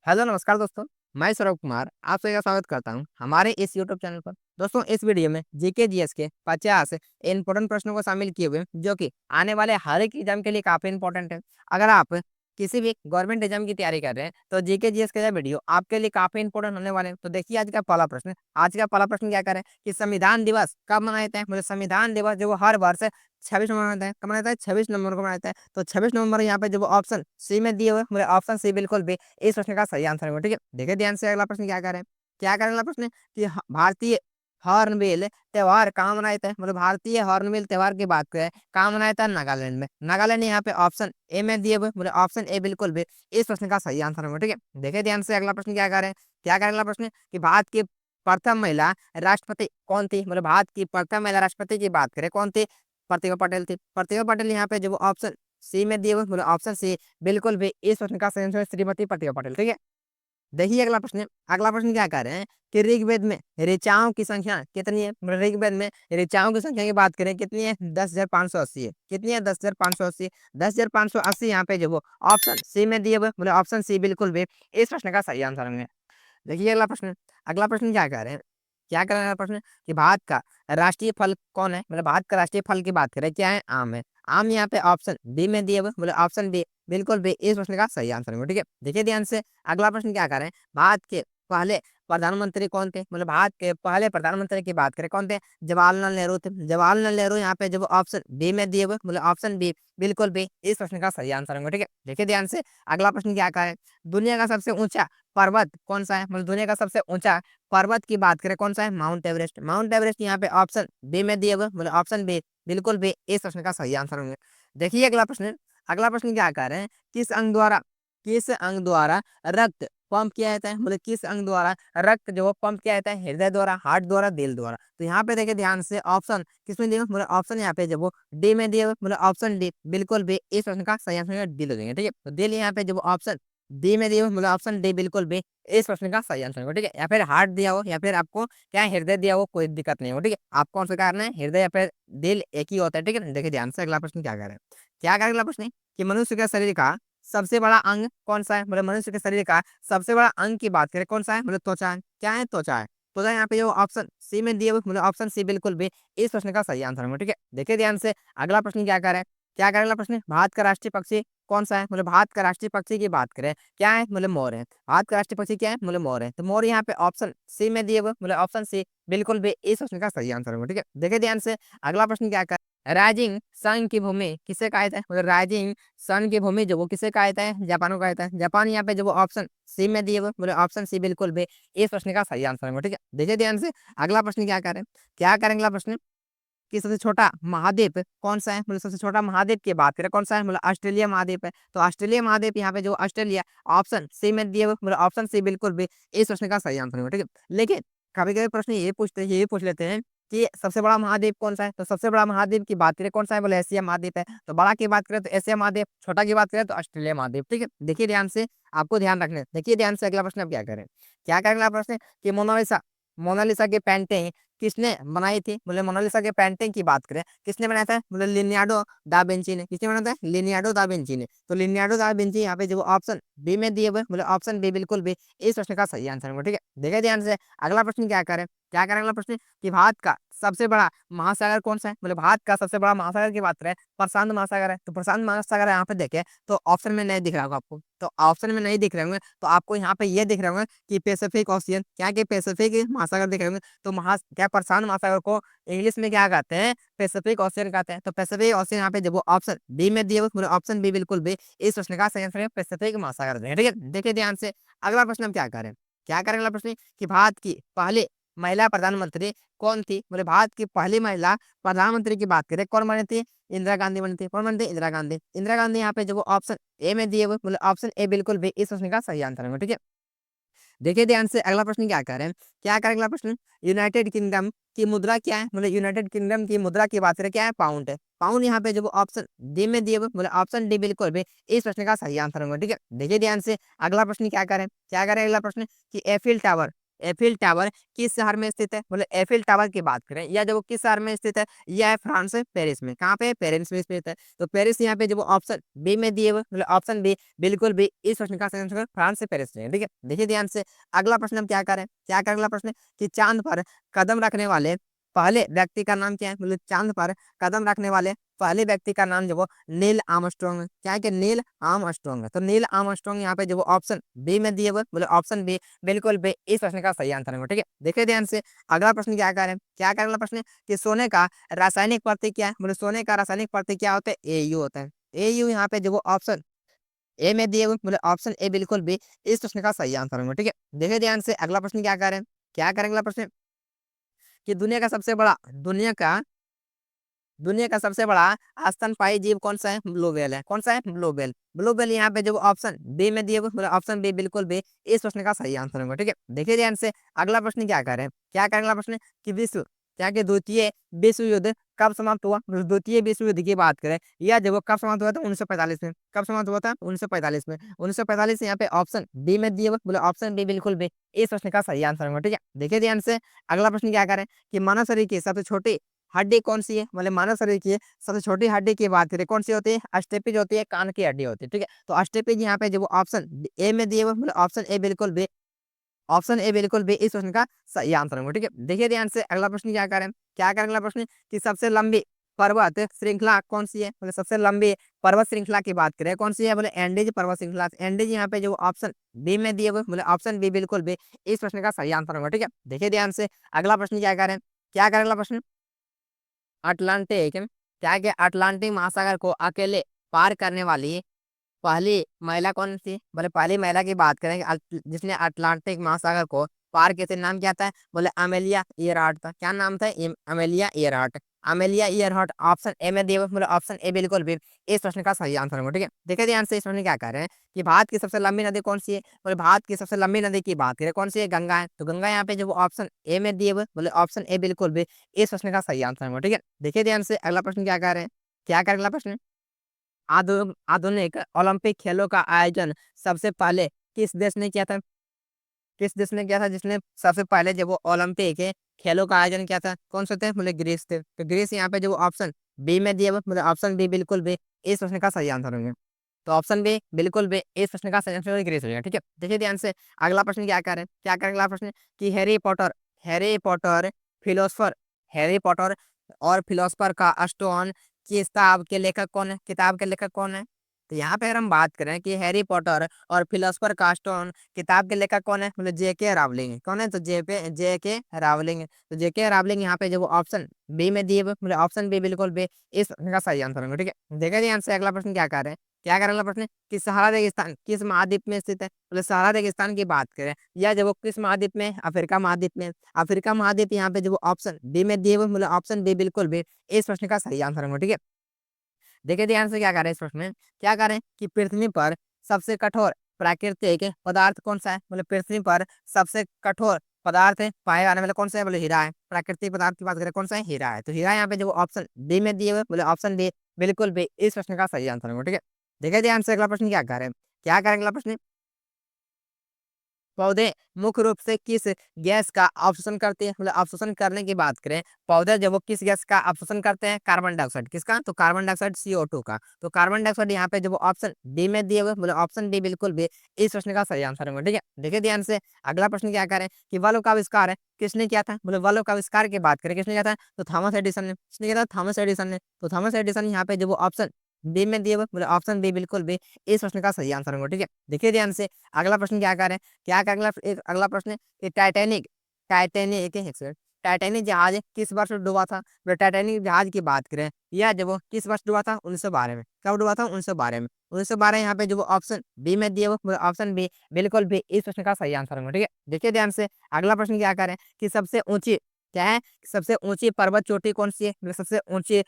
Hello नमस्कार दोस्तों। मैं सौरभ कुमार आप सभी का स्वागत करता हूं हमारे इस यूट्यूब चैनल पर। दोस्तों इस वीडियो में जीके जीएस के 50 इंपॉर्टेंट प्रश्नों को शामिल किए हुए हैं, जो कि आने वाले हर एक एग्जाम के लिए काफी इंपॉर्टेंट है। अगर आप किसी भी गवर्नमेंट एग्जाम की तैयारी कर रहे हैं तो जीके जीएस का यह वीडियो आपके लिए काफी इंपॉर्टेंट होने वाले हैं। तो देखिए आज का पहला प्रश्न। आज का पहला प्रश्न क्या करें कि संविधान दिवस कब मनाया जाता है। मतलब संविधान दिवस जो वो हर वर्ष 26 नवंबर मनाता है। कब मनाता है? 26 नवंबर को मनाता है। तो 26 नवंबर यहाँ पे जो ऑप्शन सी में दिए हुए, मतलब ऑप्शन सी बिल्कुल भी इस प्रश्न का सही आंसर होगा। ठीक है, देखिए ध्यान से अगला प्रश्न क्या करें। क्या करें अगला प्रश्न कि भारतीय हॉर्नबिल त्योहार कहाँ मनाया जाता है। मतलब भारतीय हॉर्नबिल त्योहार की बात करें कहाँ मनाया जाता है? नागालैंड में। नागालैंड यहाँ पे ऑप्शन ए में दिए हुए, मतलब ऑप्शन ए बिल्कुल भी इस प्रश्न का सही आंसर होगा। ठीक है, देखिए ध्यान से अगला प्रश्न क्या करें। क्या करें अगला प्रश्न कि भारत की प्रथम महिला राष्ट्रपति कौन थी। मतलब भारत की प्रथम महिला राष्ट्रपति की बात करें कौन थी? प्रतिभा पटेल थी। प्रतिभा पटेल यहाँ पे जो ऑप्शन सी में दिए हुए, मतलब ऑप्शन सी बिल्कुल भी इस प्रश्न का सही आंसर है, श्रीमती प्रतिभा पटेल। ठीक है, देखिए अगला प्रश्न। अगला प्रश्न क्या कह रहे हैं कि ऋग्वेद में ऋचाओं की संख्या कितनी है। मतलब ऋग्वेद में ऋचाओं की संख्या की बात करें कितनी है? 10,580 है। कितनी है? 10,580। 10,580 यहाँ पे जो वो ऑप्शन सी में दिए हुए, मतलब ऑप्शन सी बिल्कुल भी इस प्रश्न का सही आंसर होंगे। देखिए अगला प्रश्न। अगला प्रश्न क्या कह रहे हैं। क्या कह रहे हैं अगला प्रश्न कि भारत का राष्ट्रीय फल कौन है। मतलब भारत का राष्ट्रीय फल की बात करें क्या है? आम है। आम यहाँ पे ऑप्शन बी में दिए हुए, मतलब ऑप्शन बी बिल्कुल भी इस प्रश्न का सही आंसर होगा। ठीक है, देखिए ध्यान से अगला प्रश्न क्या कर रहे हैं। भारत के पहले प्रधानमंत्री कौन थे। मतलब भारत के पहले प्रधानमंत्री की बात करें कौन थे? जवाहरलाल नेहरू थे। जवाहरलाल नेहरू यहाँ पे जब ऑप्शन बी में दिए हुए, मतलब ऑप्शन बी बिल्कुल भी इस प्रश्न का सही आंसर होगा। ठीक है, देखिए ध्यान से अगला प्रश्न क्या कह रहे हैं। दुनिया का सबसे ऊंचा पर्वत कौन सा है। मतलब दुनिया का सबसे ऊंचा पर्वत की बात करें कौन सा है? Mount Everest. माउंट एवरेस्ट यहाँ पे ऑप्शन बी में दिए हुए, मतलब ऑप्शन बी बिल्कुल भी इस प्रश्न का सही आंसर होंगे। देखिए अगला प्रश्न। अगला प्रश्न क्या कह रहे हैं। किस अंग द्वारा रक्त पंप किया जाता है। मतलब किस अंग द्वारा रक्त जो पंप किया जाता है? हृदय द्वारा, हार्ट द्वारा, दिल द्वारा। तो यहाँ पे देखिए ध्यान से ऑप्शन किसमें दिए हुए, मतलब ऑप्शन यहाँ पे जब वो डी में दिए हुए, मतलब ऑप्शन डी बिल्कुल भी इस प्रश्न का सही आंसर दिल हो जाएंगे। ठीक है, तो दिल यहाँ पे जब ऑप्शन डी में दिए हुए, मतलब ऑप्शन डी बिल्कुल भी इस प्रश्न का सही आंसर होगा। ठीक है, या फिर हार्ट दिया हो या फिर आपको क्या है हृदय दिया हो, कोई दिक्कत नहीं हो। ठीक है, आपको कौन सा करना है? हृदय या फिर दिल एक ही होता है। ठीक है, देखिए ध्यान से अगला प्रश्न क्या कर रहे हैं। क्या करें अगला प्रश्न कि मनुष्य के शरीर का सबसे बड़ा अंग कौन सा है। मतलब मनुष्य के शरीर का सबसे बड़ा अंग की बात करें कौन सा है? मतलब त्वचा है। क्या है? त्वचा है। त्वचा यहाँ पे जो ऑप्शन सी में दिए हुए, मतलब ऑप्शन सी बिल्कुल भी इस प्रश्न का सही आंसर होगा। ठीक है, देखिए ध्यान से अगला प्रश्न क्या कर रहे हैं। क्या करें अगला प्रश्न। भारत का राष्ट्रीय पक्षी कौन सा है। मतलब भारत का राष्ट्रीय पक्षी की बात करें क्या है? मतलब मोर है। भारत का राष्ट्रीय पक्षी क्या है? मतलब मोर है। तो मोर यहाँ पे ऑप्शन सी में दिए हुए, मतलब ऑप्शन सी बिल्कुल भी इस प्रश्न का सही आंसर होगा। ठीक है, देखिए ध्यान से अगला प्रश्न क्या कर। राइजिंग सन की भूमि किसे कहा जाता है। मतलब राइजिंग सन की भूमि जो वो किसे कहा जाता है? जापान को कहा जाता है। जापान यहाँ पे जो वो ऑप्शन सी में दिए हुए, मतलब ऑप्शन सी बिल्कुल भी इस प्रश्न का सही आंसर होगा। ठीक है, देखिए ध्यान से अगला प्रश्न क्या करें। क्या करेंगे अगला प्रश्न कि सबसे छोटा महाद्वीप कौन सा है। मतलब सबसे छोटा महाद्वीप की बात करें कौन सा है? मतलब ऑस्ट्रेलिया महाद्वीप है। तो ऑस्ट्रेलिया महाद्वीप यहाँ पे जो ऑस्ट्रेलिया ऑप्शन सी में दिए हुए, मतलब ऑप्शन सी बिल्कुल भी इस प्रश्न का सही आंसर होगा। ठीक है, लेकिन कभी कभी प्रश्न ये पूछ लेते हैं कि सबसे बड़ा महाद्वीप कौन सा है। तो सबसे बड़ा महाद्वीप की बात करें कौन सा है? बोले एशिया महाद्वीप है। तो बड़ा की बात करें तो एशिया महाद्वीप, छोटा की बात करें तो ऑस्ट्रेलिया महाद्वीप। ठीक है, देखिए ध्यान से आपको ध्यान रखना है। देखिए ध्यान से अगला प्रश्न अब क्या करें। क्या करें अगला प्रश्न कि मोनालिसा मोनालिसा की पेंटिंग किसने बनाई थी। मतलब मोनालिसा के पेंटिंग की बात करें किसने बनाया था? मतलब लियोनार्डो दा विंची ने। किसने बनाया था? लियोनार्डो दा विंची ने। तो लियोनार्डो दा विंची यहाँ पे जो ऑप्शन बी में दिए हुए, मतलब ऑप्शन बी बिल्कुल भी इस प्रश्न का सही आंसर होगा। ठीक है, देखिए ध्यान से अगला प्रश्न क्या करें। क्या करें अगला प्रश्न कि भारत का सबसे बड़ा महासागर कौन सा है। मतलब भारत का सबसे बड़ा महासागर की बात करें प्रशांत महासागर है। तो प्रशांत महासागर यहाँ पे देखें तो ऑप्शन में नहीं दिख रहा होगा आपको। तो ऑप्शन में नहीं दिख रहे होंगे तो आपको यहाँ पे ये दिख रहे होंगे कि पैसिफिक ओशियन, क्या कि पैसिफिक महासागर दिख रहे होंगे। तो क्या प्रशांत महासागर को इंग्लिश में क्या कहते हैं? पैसिफिक ओशियन कहते हैं। तो पैसिफिक ओशियन यहाँ पे जब वो ऑप्शन बी में दिए हुए, मतलब ऑप्शन बी बिल्कुल भी इस प्रश्न का सही आंसर है पैसिफिक महासागर। ठीक है, देखिए ध्यान से अगला प्रश्न हम क्या करें। क्या करें अगला प्रश्न कि भारत की पहली महिला प्रधानमंत्री कौन थी। मतलब भारत की पहली महिला प्रधानमंत्री की बात करें कौन बनी थी? इंदिरा गांधी बनी थी। कौन बनी थी? इंदिरा गांधी। इंदिरा गांधी यहाँ पे जब वो ऑप्शन ए में दिए हुए, मतलब ऑप्शन ए बिल्कुल भी इस प्रश्न का सही आंसर है। ठीक है, देखिए ध्यान से अगला प्रश्न क्या कह रहे हैं। क्या करें अगला प्रश्न। यूनाइटेड किंगडम की मुद्रा क्या है। मतलब यूनाइटेड किंगडम की मुद्रा की बात करें क्या है? पाउंड है। पाउंड यहाँ पे जब ऑप्शन डी में दिए हुए, मतलब ऑप्शन डी बिल्कुल भी इस प्रश्न का सही आंसर होगा। ठीक है, देखिए ध्यान से अगला प्रश्न क्या करें। क्या करें अगला प्रश्न कि एफिल टावर एफिल टावर किस शहर में स्थित है? बोले एफिल टावर की बात करें, यह जो किस शहर में स्थित है? यह है फ्रांस है पेरिस में। कहाँ पे है? पेरिस में स्थित है। तो पेरिस यहाँ पे जो ऑप्शन बी में दिए हुए, मतलब ऑप्शन बी बिल्कुल भी इस प्रश्न का सही आंसर फ्रांस से पेरिस में है। ठीक है, देखिए ध्यान से। अगला प्रश्न हम क्या करें, क्या करें? अगला प्रश्न कि चांद पर कदम रखने वाले पहले व्यक्ति का नाम क्या है? मतलब चांद पर कदम रखने वाले पहले व्यक्ति का नाम जो वो नील आर्मस्ट्रांग है। क्या है कि नील आर्मस्ट्रांग है। तो नील आर्मस्ट्रांग यहाँ पे जो वो ऑप्शन बी में दिए हुए, मतलब ऑप्शन बी बिल्कुल बी इस प्रश्न का सही आंसर है। ठीक है, देखिए ध्यान से। अगला प्रश्न क्या करें, क्या करें? अगला प्रश्न कि सोने का रासायनिक प्रतीक क्या है? मतलब सोने का रासायनिक प्रतीक क्या होता है? एयू होता है। एयू यहाँ पे जो वो ऑप्शन ए में दिए हुए, मतलब ऑप्शन ए बिल्कुल भी इस प्रश्न का सही आंसर होगा। ठीक है, देखिए ध्यान से। अगला प्रश्न क्या करें, क्या करें? अगला प्रश्न कि दुनिया का सबसे बड़ा स्तनपायी जीव कौन सा है? ब्लू व्हेल है। कौन सा है? Blue whale. ब्लू व्हेल यहाँ पे जो ऑप्शन बी में दिए हुए, मतलब ऑप्शन बी बिल्कुल बी इस प्रश्न का सही आंसर होगा। ठीक है, देखिए ध्यान से। अगला प्रश्न क्या करें, क्या करें? अगला प्रश्न कि विश्व क्या कि द्वितीय विश्व युद्ध कब समाप्त हुआ? मतलब द्वितीय विश्व युद्ध की बात करें, यह जब वो कब समाप्त हुआ था? 1945 में। कब समाप्त हुआ था? 1945 में। 1945 यहाँ पे ऑप्शन बी में दिए हुए, मतलब ऑप्शन बी बिल्कुल बी इस प्रश्न का सही आंसर होगा। ठीक है, देखिए ध्यान से। अगला प्रश्न क्या करें कि मानव शरीर की सबसे छोटी हड्डी कौन सी है? मतलब मानव शरीर की सबसे छोटी हड्डी की बात करें, कौन सी होती है? अस्टेपिज होती है, कान की हड्डी होती है। ठीक है, तो अस्टेपिज यहाँ पे जो ऑप्शन ए में दिए हुए, मतलब ऑप्शन ए बिल्कुल बी, ऑप्शन ए बिल्कुल बी इस प्रश्न का सही आंसर होगा। ठीक है, देखिए ध्यान से। अगला प्रश्न क्या करें, क्या करें? अगला प्रश्न कि सबसे लंबी पर्वत श्रृंखला कौन सी है? मतलब सबसे लंबी पर्वत श्रृंखला की बात करें, कौन सी है? बोले एंडीज पर्वत श्रृंखला। एंडीज यहाँ पे जो ऑप्शन बी में दिए हुए, मतलब ऑप्शन बी बिल्कुल बी इस प्रश्न का सही आंसर होगा। ठीक है, देखिए ध्यान से। अगला प्रश्न क्या करें, क्या करें? अगला प्रश्न अटलांटिक क्या है कि अटलांटिक महासागर को अकेले पार करने वाली पहली महिला कौन थी? बोले पहली महिला की बात करेंगे जिसने अटलांटिक महासागर को पार किया था, नाम क्या था? बोले अमेलिया ईयरहार्ट था। क्या नाम था? Amelia Earhart. Amelia Earhart option A में दिए हुए, मतलब ऑप्शन ए बिल्कुल भी इस प्रश्न का सही आंसर होगा। ठीक है, देखिए ध्यान से। इस प्रश्न क्या कह रहे हैं कि भारत की सबसे लंबी नदी कौन सी है? बोले भारत की सबसे लंबी नदी की बात करें, कौन सी है? गंगा है। तो गंगा यहाँ पे जो ऑप्शन ए में दिए हुए, बोले ऑप्शन ए बिल्कुल भी इस प्रश्न का सही आंसर होगा। ठीक है, देखिए ध्यान से। अगला प्रश्न क्या कह रहे हैं, क्या करें? अगला प्रश्न आधुनिक ओलंपिक खेलों का आयोजन सबसे पहले किस देश ने किया था? किस देश ने किया था जिसने सबसे पहले जब वो ओलंपिक खेलों का आयोजन किया था? कौन से थे? बोले ग्रीस थे। तो ग्रीस यहाँ पे जो ऑप्शन बी में दिया हुआ, मतलब ऑप्शन बी बिल्कुल बी इस प्रश्न का सही आंसर होंगे। तो ऑप्शन बी बिल्कुल बी इस प्रश्न का सही आंसर ग्रीस हो जाएगा। ठीक है, देखिए ध्यान से। अगला प्रश्न क्या करें, क्या करें? अगला प्रश्न कि Harry Potter philosopher Harry Potter और फिलोसफर का स्टोन किताब के लेखक कौन है? किताब के लेखक कौन है? तो यहाँ पे अगर हम बात करें कि हैरी पॉटर और फिलोसफर का स्टोन किताब के लेखक कौन है? मतलब जेके रावलिंग कौन है? तो जेके रावलिंग। तो जेके रावलिंग यहाँ पे जो ऑप्शन बी में दिए हुए, मतलब ऑप्शन बी बिल्कुल बी इस प्रश्न का सही आंसर होगा। ठीक है, देखिए ध्यान से। अगला प्रश्न क्या कर रहे हैं, क्या करें? अगला प्रश्न कि सहारा रेगिस्तान किस महाद्वीप में स्थित है? मतलब सहारा रेगिस्तान की बात करें, या जब वो किस महाद्वीप में? अफ्रीका महाद्वीप में। अफ्रीका महाद्वीप यहाँ पे जो ऑप्शन बी में दिए हुए, मतलब ऑप्शन बी बिल्कुल बी इस प्रश्न का सही आंसर होगा। ठीक है, देखिए ध्यान से। क्या करें इस प्रश्न में, क्या करें कि पृथ्वी पर सबसे कठोर प्राकृतिक पदार्थ कौन सा है? मतलब पृथ्वी पर सबसे कठोर पदार्थ है पाए जाने वाला कौन सा है? बोले हीरा है। प्राकृतिक पदार्थ की बात करें, कौन सा है? हीरा है। तो हीरा यहाँ पे जो ऑप्शन डी में दिए हुए, बोले ऑप्शन डी बिल्कुल भी इस प्रश्न का सही आंसर होगा। ठीक है, देखिए ध्यान से। अगला प्रश्न क्या करें, क्या करें? अगला प्रश्न पौधे मुख्य रूप से किस गैस का अवशोषण करते हैं? मतलब अवशोषण करने की बात करें, पौधे जब वो किस गैस का अवशोषण करते हैं? Carbon dioxide. किसका? तो कार्बन डाइऑक्साइड CO2 का। तो कार्बन डाइऑक्साइड यहाँ पे जब ऑप्शन डी में दिए हुए, मतलब ऑप्शन डी बिल्कुल भी इस प्रश्न का सही आंसर होगा। ठीक है, देखिए ध्यान से। अगला प्रश्न क्या करें कि बल्ब का आविष्कार है किसने किया था? मतलब बल्ब का आविष्कार की बात करें, किसने किया था? तो थॉमस एडिसन ने। किसने किया था? थॉमस एडिसन ने। तो थॉमस एडिसन यहाँ पे जब ऑप्शन बी में दिए हुए, मतलब ऑप्शन बी बिल्कुल भी इस प्रश्न का सही आंसर होगा। ठीक है, देखिए ध्यान से। अगला प्रश्न क्या करें, क्या कर? अगला प्रश्न कि टाइटैनिक एक सेकंड। टाइटैनिक जहाज किस वर्ष डूबा था? तो टाइटैनिक जहाज की बात करें, यह जब वो किस वर्ष डूबा था? 1912 में। कब डूबा था? 1912 में। 1912 यहाँ पे जो ऑप्शन बी में दिए वो ऑप्शन बी बिल्कुल भी इस प्रश्न का सही आंसर होगा। ठीक है, देखिए ध्यान से। अगला प्रश्न क्या करें कि सबसे ऊंची क्या है? सबसे ऊंची पर्वत चोटी कौन सी है? मतलब सबसे ऊंची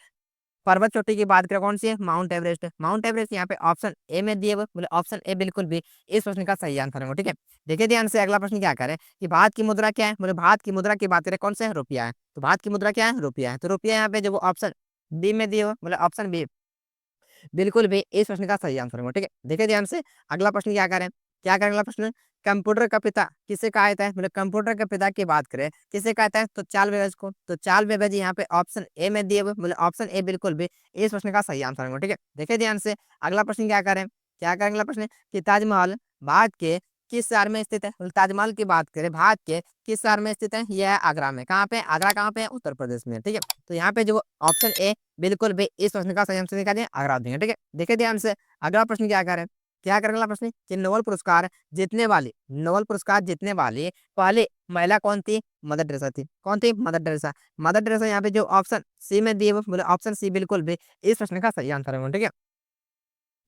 पर्वत चोटी की बात करें, कौन सी है? Mount Everest. माउंट एवरेस्ट यहाँ पे ऑप्शन ए में दिए हुए, बोले ऑप्शन ए बिल्कुल भी इस प्रश्न का सही आंसर होगा। ठीक है, देखिए ध्यान से। अगला प्रश्न क्या करें कि भारत की मुद्रा क्या है? बोले भारत की मुद्रा की बात करें, कौन सा है? रुपया है। तो भारत की मुद्रा क्या है? रुपया है। तो रुपया यहाँ पे जो ऑप्शन बी में दिए हुए, बोले ऑप्शन बी बिल्कुल भी इस प्रश्न का सही आंसर होगा। ठीक है, देखिए ध्यान से। अगला प्रश्न क्या करें, क्या करेंगे अगला प्रश्न, कंप्यूटर का पिता किसे कहा जाता है, मतलब कंप्यूटर के पिता की बात करें किसे कहा जाता है, तो चार्ल्स बेबेज को। तो चार्ल्स बेबेज यहाँ पे ऑप्शन ए में दिए हुए, मतलब ऑप्शन ए बिल्कुल भी इस प्रश्न का सही आंसर होगा। ठीक है, देखिए ध्यान से अगला प्रश्न क्या करें, क्या करेंगे अगला प्रश्न कि ताजमहल भारत के किस शहर में स्थित है, मतलब ताजमहल की बात करें भारत के किस शहर में स्थित है, यह है आगरा में। कहाँ पे, आगरा कहाँ पे है, उत्तर प्रदेश में। ठीक है, तो यहाँ पे जो ऑप्शन ए बिल्कुल भी इस प्रश्न का सही आंसर निकाल दिया, आगरा देंगे। ठीक है, देखिए ध्यान से अगला प्रश्न क्या करें, क्या करेंगे अगला प्रश्न कि नोबेल पुरस्कार जीतने वाली पहली महिला कौन थी, मदर टेरेसा थी। कौन थी, मदर टेरेसा। मदर टेरेसा यहाँ पे जो ऑप्शन सी में दिए हुए, मतलब ऑप्शन सी बिल्कुल भी इस प्रश्न का सही आंसर है। ठीक है,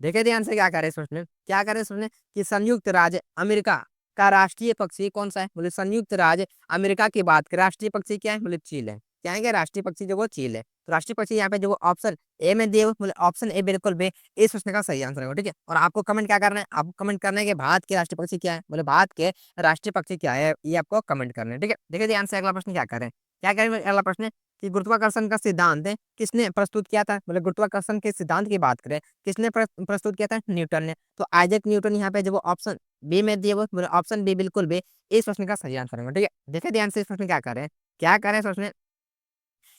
देखिए ध्यान से क्या कह रहे हैं इस प्रश्न में, क्या कह रहे हैं इस प्रश्न में कि संयुक्त राज्य अमेरिका का राष्ट्रीय पक्षी कौन सा है, बोले संयुक्त राज्य अमेरिका की बात करें राष्ट्रीय पक्षी क्या है, बोले चील है। क्या है, राष्ट्रीय पक्षी जो वो चील है। तो राष्ट्रीय पक्षी यहाँ पे जो ऑप्शन ए में दिए हुए, बोले ऑप्शन ए बिल्कुल भी इस प्रश्न का सही आंसर है। ठीक है, और आपको कमेंट क्या करना है, आपको कमेंट करने के भारत के राष्ट्रीय पक्षी क्या है, बोले भारत के राष्ट्रीय पक्षी क्या है, ये आपको कमेंट करना है। ठीक है, देखिए ध्यान से अगला प्रश्न क्या करें, क्या करें अगला प्रश्न कि गुरुत्वाकर्षण का सिद्धांत किसने प्रस्तुत किया था, मतलब गुरुत्वाकर्षण के सिद्धांत की बात करें किसने प्रस्तुत किया था, न्यूटन ने। तो आइजैक न्यूटन यहाँ पे जो ऑप्शन बी में दिए वो, मतलब ऑप्शन बी बिल्कुल भी इस प्रश्न का सही आंसर है। ठीक है, देखिए ध्यान से इस प्रश्न क्या करें, क्या करें इस प्रश्न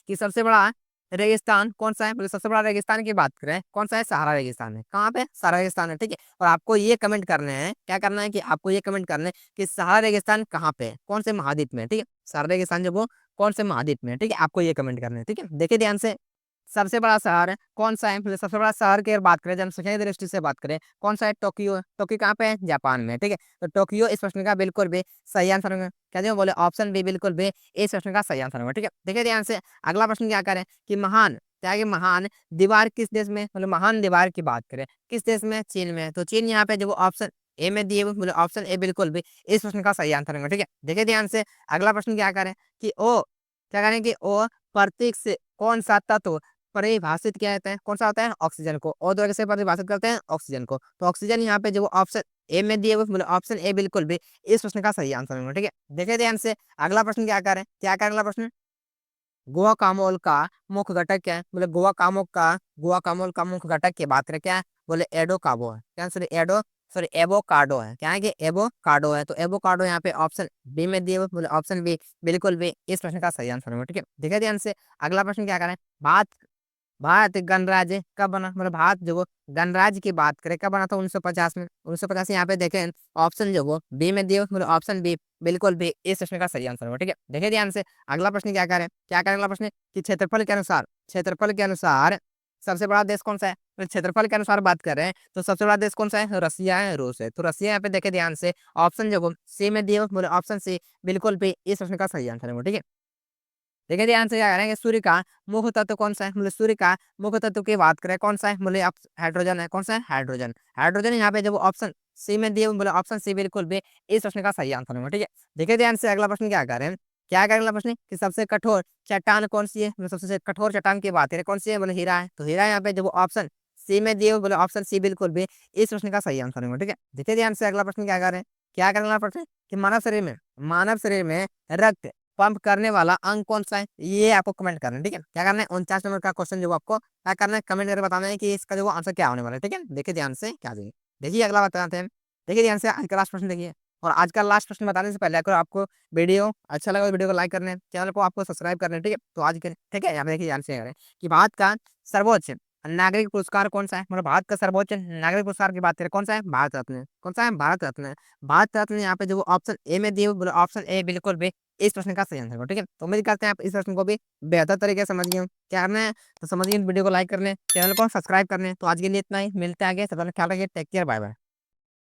कि सबसे बड़ा रेगिस्तान कौन सा है, मतलब सबसे बड़ा रेगिस्तान की बात करें कौन सा है, सहारा रेगिस्तान है। कहाँ पे, सहारा रेगिस्तान है। ठीक है, और आपको ये कमेंट करने हैं, क्या करना है कि आपको ये कमेंट करना है कि सहारा रेगिस्तान कहाँ पे है, कौन से महाद्वीप में है। ठीक है, सहारा रेगिस्तान जो वो कौन से महाद्वीप में है। ठीक है, आपको ये कमेंट करना है। ठीक है, देखिए ध्यान से सबसे बड़ा शहर कौन सा है, मतलब सबसे बड़ा शहर की अगर बात करें जनसंख्या की दृष्टि से बात करें कौन सा है, टोक्यो है। टोक्यो कहाँ पे है, जापान में। ठीक है, तो टोक्यो इस प्रश्न का बिल्कुल भी सही आंसर होगा। क्या जो बोले ऑप्शन बी बिल्कुल भी इस प्रश्न का सही आंसर होगा। ठीक है, देखिए ध्यान से अगला प्रश्न क्या करें कि महान, क्या है कि महान दीवार किस देश में, मतलब महान दीवार की बात करें किस देश में, चीन में। तो चीन यहाँ पे जो ऑप्शन ए में दिए हुए, मतलब ऑप्शन ए बिल्कुल भी इस प्रश्न का सही आंसर होगा। ठीक है, देखिए ध्यान से अगला प्रश्न क्या करें कि ओ, क्या करें कि ओ प्रतीक से कौन सा तत्व परिभाषित किया जाता है, कौन सा होता है, ऑक्सीजन को। और द्वारा से परिभाषित करते हैं ऑक्सीजन को। तो ऑक्सीजन यहाँ पे जो ऑप्शन ए में दिए हुए, मतलब ऑप्शन ए बिल्कुल भी इस प्रश्न का सही आंसर होगा। ठीक है, देखिए ध्यान से अगला प्रश्न क्या करें, क्या करें अगला प्रश्न गोवा कामोल का मुख्य घटक क्या है, बोले गोवा कामोल का मुख्य घटक की बात करें क्या है, बोले एडो काबो है। क्या सॉरी एडो सॉरी एवोकाडो है। क्या है कि एवोकाडो है। तो एवोकाडो यहाँ पे ऑप्शन बी में दिए हुए, बोले ऑप्शन बी बिल्कुल भी इस प्रश्न का सही आंसर होगा। ठीक है, देखिए ध्यान से अगला प्रश्न क्या करें, भारत भारत गणराज्य कब बना, मतलब भारत जो वो गणराज्य की बात करें कब बना था, 1950 में। 1950 यहाँ पे देखें ऑप्शन जो वो बी में दिए, मतलब ऑप्शन बी बिल्कुल भी इस प्रश्न का सही आंसर होगा। ठीक है, देखिए ध्यान से अगला प्रश्न क्या करें, क्या करें अगला प्रश्न कि क्षेत्रफल के अनुसार सबसे बड़ा देश कौन सा है। तो क्षेत्रफल के अनुसार बात कर रहे हैं तो सबसे बड़ा देश कौन सा है, रसिया है, रूस है। तो रसिया यहाँ पे देखे ध्यान से ऑप्शन जो वो सी में दिए, मतलब ऑप्शन सी बिल्कुल भी इस प्रश्न का सही आंसर है। ठीक है, देखिए ध्यान से क्या करेंगे, सूर्य का मुख्य तत्व कौन सा है, मतलब सूर्य का मुख्य तत्व की बात करें कौन सा है, बोले आप हाइड्रोजन है। कौन सा है, हाइड्रोजन। हाइड्रोजन यहाँ पे जब ऑप्शन सी में दिए बोले ऑप्शन सी बिल्कुल भी इस प्रश्न का सही आंसर होगा। ठीक है, देखिए ध्यान से अगला प्रश्न क्या करें, क्या करें अगला प्रश्न कि सबसे कठोर चट्टान कौन सी है, मतलब सबसे कठोर चट्टान की बात करें कौन सी है, बोले हीरा है। तो हीरा यहाँ पे जब ऑप्शन सी में दिए बोले ऑप्शन सी बिल्कुल भी इस प्रश्न का सही आंसर होगा। ठीक है, देखिए ध्यान से अगला प्रश्न क्या करें, क्या करें अगला प्रश्न कि मानव शरीर में रक्त पंप करने वाला अंग कौन सा है, ये आपको कमेंट करना है। ठीक है, क्या करना है 49 नंबर का क्वेश्चन जो आपको क्या करना है, कमेंट करके बताना है कि इसका जो आंसर क्या होने वाला है। ठीक है, देखिए ध्यान से क्या देंगे, देखिए अगला बताते हैं। देखिए ध्यान से आज का लास्ट प्रश्न देखिए, और आज का लास्ट प्रश्न बताने से पहले अगर आपको वीडियो अच्छा लगा तो वीडियो को लाइक करना है, चैनल को आपको सब्सक्राइब करना है। ठीक है, तो आज के ठीक है यहाँ पे देखिए ध्यान से करें कि भारत का सर्वोच्च नागरिक पुरस्कार कौन सा है, मतलब भारत का सर्वोच्च नागरिक पुरस्कार की बात करें कौन सा है, भारत रत्न। कौन सा है, भारत रत्न। भारत रत्न यहाँ पे जो ऑप्शन ए में दिए ऑप्शन ए बिल्कुल भी इस प्रश्न का सही आंसर हो। ठीक है, तो उम्मीद करते हैं आप इस प्रश्न को भी बेहतर तरीके से समझ गए हो। क्या करना है, तो समझिए वीडियो को लाइक करने, चैनल को सब्सक्राइब करने। तो आज के लिए इतना ही, मिलते हैं आगे, सब लोग ख्याल रखिए, टेक केयर, बाय बाय।